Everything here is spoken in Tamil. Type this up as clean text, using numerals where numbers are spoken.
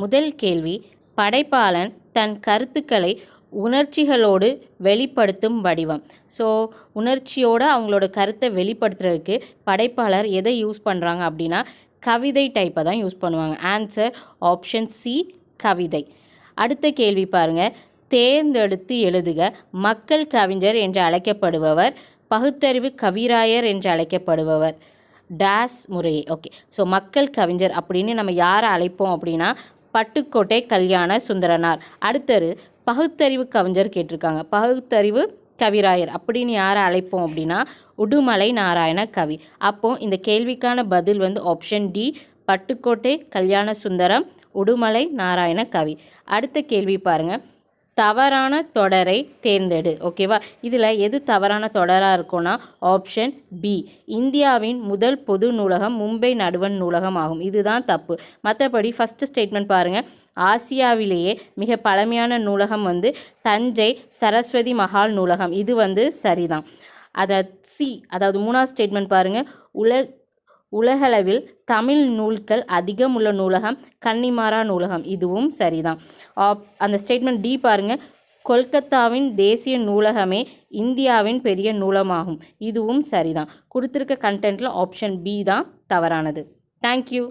முதல் கேள்வி, படைப்பாளன் தன் கருத்துக்களை உணர்ச்சிகளோடு வெளிப்படுத்தும் வடிவம். ஸோ உணர்ச்சியோடு அவங்களோட கருத்தை வெளிப்படுத்துறதுக்கு படைப்பாளர் எதை யூஸ் பண்ணுறாங்க அப்படின்னா கவிதை டைப்பை தான் யூஸ் பண்ணுவாங்க. ஆன்சர் ஆப்ஷன் சி, கவிதை. அடுத்த கேள்வி பாருங்கள், தேர்ந்தெடுத்து எழுதுக. மக்கள் கவிஞர் என்று அழைக்கப்படுபவர், பகுத்தறிவு கவிராயர் என்று அழைக்கப்படுபவர் டேஸ் முறையே. ஓகே, ஸோ மக்கள் கவிஞர் அப்படின்னு நம்ம யாரை அழைப்போம் அப்படின்னா பட்டுக்கோட்டை கல்யாண சுந்தரனார். அடுத்தது பகுத்தறிவு கவிஞர் கேட்டிருக்காங்க. பகுத்தறிவு கவிராயர் அப்படின்னு யாரை அழைப்போம் அப்படின்னா உடுமலை நாராயண கவி. அப்போது இந்த கேள்விக்கான பதில் ஆப்ஷன் டி, பட்டுக்கோட்டை கல்யாண சுந்தரம், உடுமலை நாராயண கவி. அடுத்த கேள்வி பாருங்கள், தவறான தொடரை தேர்ந்தெடு. ஓகேவா, இதில் எது தவறான தொடராக இருக்கும்னா ஆப்ஷன் பி, இந்தியாவின் முதல் பொது நூலகம் மும்பை நடுவண் நூலகம் ஆகும். இதுதான் தப்பு. மற்றபடி ஃபஸ்ட்டு ஸ்டேட்மெண்ட் பாருங்கள், ஆசியாவிலேயே மிக பழமையான நூலகம் தஞ்சை சரஸ்வதி மஹால் நூலகம். இது சரிதான். அதாவது மூணாவது ஸ்டேட்மெண்ட் பாருங்கள், உலகளவில் தமிழ் நூல்கள் அதிகம் உள்ள நூலகம் கன்னிமாரா நூலகம். இதுவும் சரிதான். அந்த ஸ்டேட்மெண்ட் டி பாருங்கள், கொல்கத்தாவின் தேசிய நூலகமே இந்தியாவின் பெரிய நூலகமாகும். இதுவும் சரிதான். கொடுத்துருக்க கண்டென்ட்டில் ஆப்ஷன் பி தான் தவறானது. தேங்க்யூ.